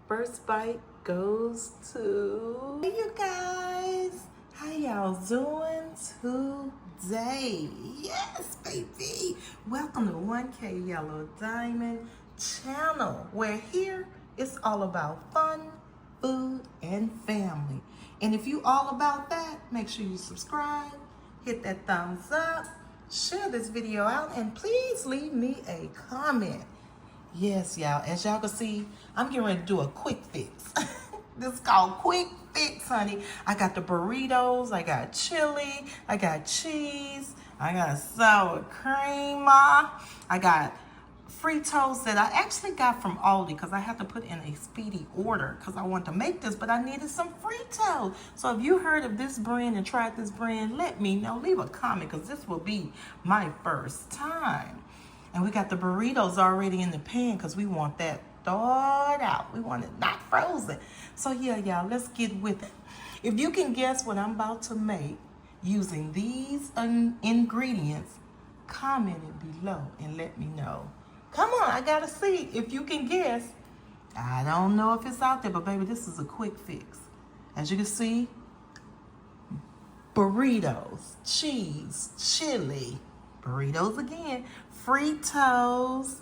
First bite goes to... Hey, you guys. How y'all doing today? Yes, baby. Welcome to 1K Yellow Diamond channel, where here it's all about fun, food, and family. And if you all about that, make sure you subscribe, hit that thumbs up, share this video out, and please leave me a comment. Yes, y'all, as y'all can see, I'm getting ready to do a quick fix. This is called quick fix, honey. I got the burritos, I got chili, I got cheese, I got sour cream, I got Fritos that I actually got from Aldi because I had to put in a speedy order because I wanted to make this, but I needed some Fritos. So if you heard of this brand and tried this brand, let me know. Leave a comment because this will be my first time. And we got the burritos already in the pan because we want that thawed out. We want it not frozen. So yeah, y'all, let's get with it. If you can guess what I'm about to make using these ingredients, comment it below and let me know. Come on, I gotta see if you can guess. I don't know if it's out there, but baby, this is a quick fix. As you can see, burritos, cheese, chili, burritos again, Fritos,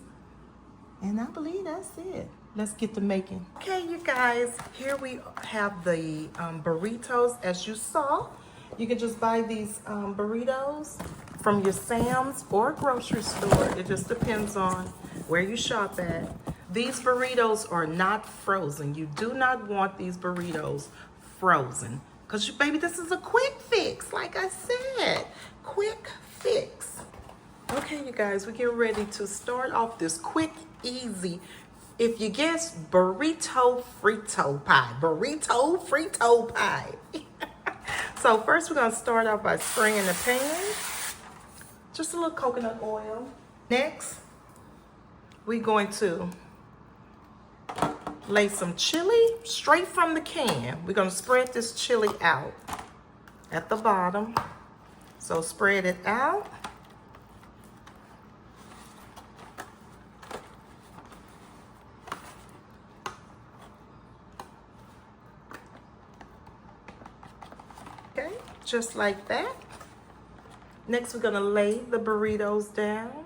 and I believe that's it. Let's get to making. Okay, you guys, here we have the burritos. As you saw, you can just buy these burritos from your Sam's or grocery store. It just depends on where you shop at. These burritos are not frozen. You do not want these burritos frozen because, baby, this is a quick fix. Like I said, quick fix. Okay, you guys, we're getting ready to start off this quick, easy, if you guess, burrito frito pie. Burrito frito pie. So first we're going to start off by spraying the pan. Just a little coconut oil. Next, we're going to lay some chili straight from the can. We're going to spread this chili out at the bottom. So spread it out. Okay, just like that. Next, we're gonna lay the burritos down.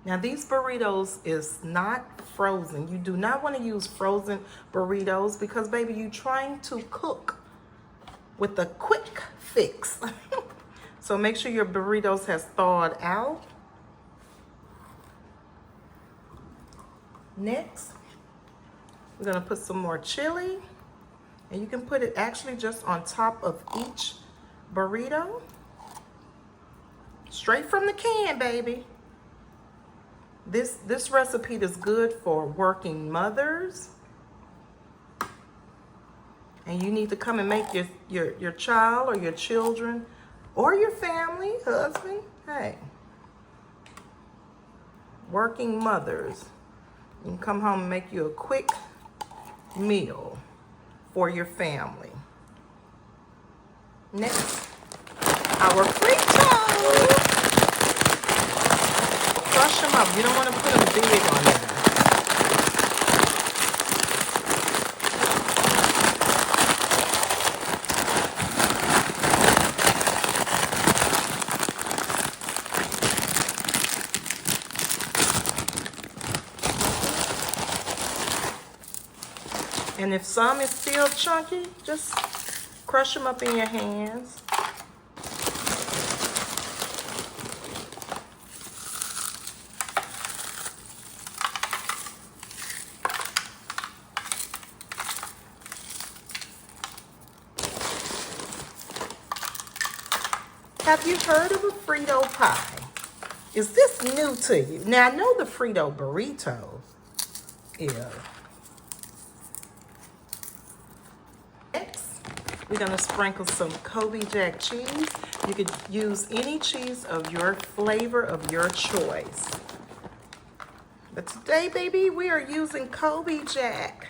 Now, these burritos is not frozen. You do not want to use frozen burritos because, baby, you're trying to cook with a quick fix. So make sure your burritos has thawed out. Next, we're gonna put some more chili. And you can put it actually just on top of each burrito. Straight from the can, baby. This recipe is good for working mothers. And you need to come and make your child or your children or your family, husband, hey. Working mothers. You can come home and make you a quick meal for your family. Next, our Fritos. Crush them up. You don't want to put them big on there. And if some is still chunky, just crush them up in your hands. Have you heard of a Frito pie? Is this new to you? Now, I know the Frito burrito is. We're gonna sprinkle some Kobe Jack cheese. You could use any cheese of your flavor of your choice. But today, baby, we are using Kobe Jack.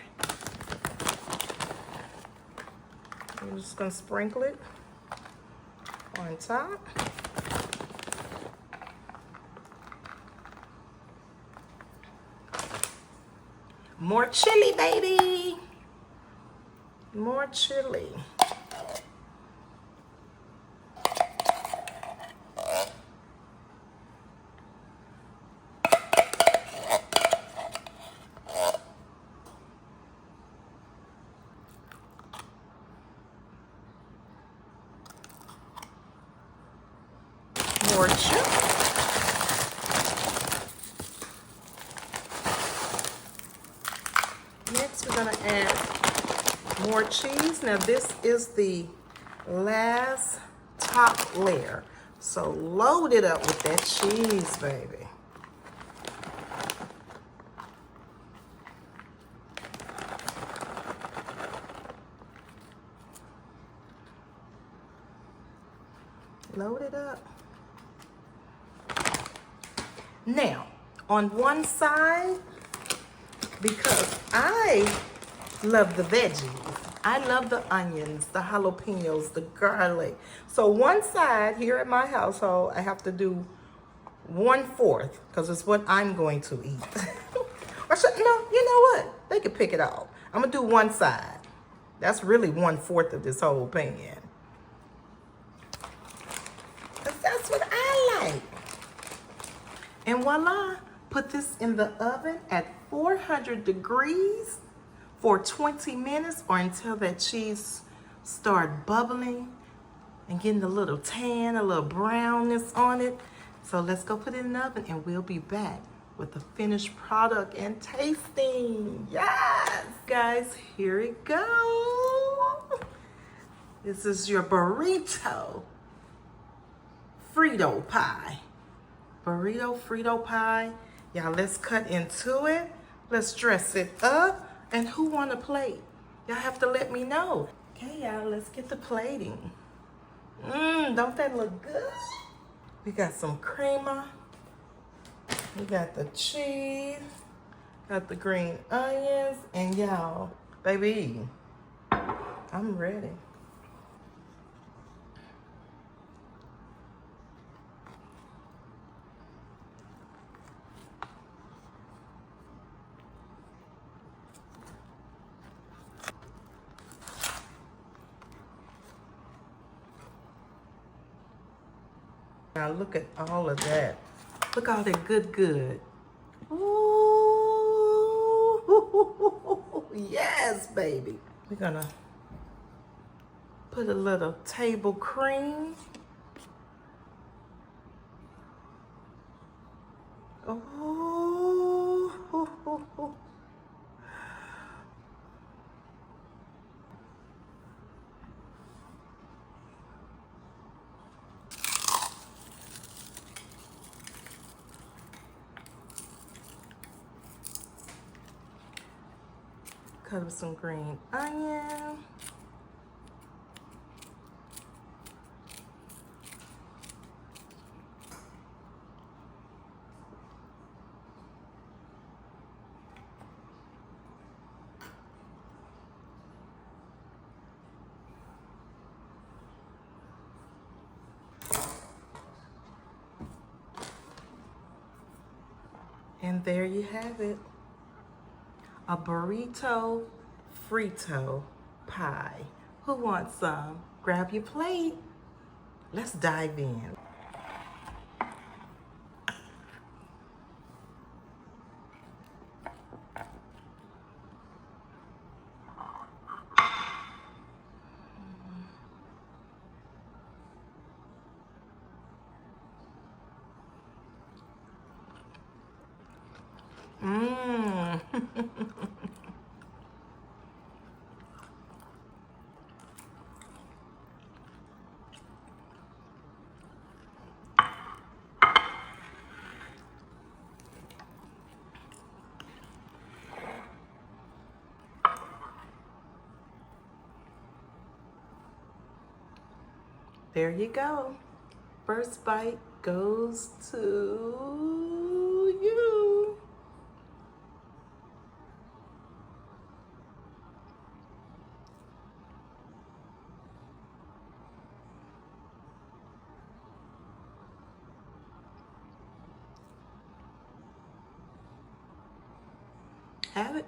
I'm just gonna sprinkle it on top. More chili, baby. More chili. More chili. Next, we're gonna add more cheese. Now this is the last top layer. So load it up with that cheese, baby. Load it up. Now, on one side, because I love the veggies, I love the onions, the jalapenos, the garlic. So one side here at my household, I have to do 1/4 because it's what I'm going to eat. Or no, you know what? They can pick it out. I'm gonna do one side. That's really 1/4 of this whole pan. Because that's what I like. And voila, put this in the oven at 400 degrees for 20 minutes or until that cheese start bubbling and getting a little tan, a little brownness on it. So let's go put it in the oven and we'll be back with the finished product and tasting. Yes, guys, here it goes. This is your burrito Frito pie. Burrito Frito pie. Y'all, let's cut into it. Let's dress it up. And who want a plate? Y'all have to let me know. Okay, y'all, let's get the plating. Don't that look good? We got some creamer. We got the cheese. Got the green onions. And y'all, baby, I'm ready. Now look at all of that. Look all that good. Ooh, yes, baby. We're gonna put a little table cream. Oh, cut up some green onion. And there you have it. A burrito Frito pie. Who wants some? Grab your plate. Let's dive in. There you go. First bite goes to you. Have it.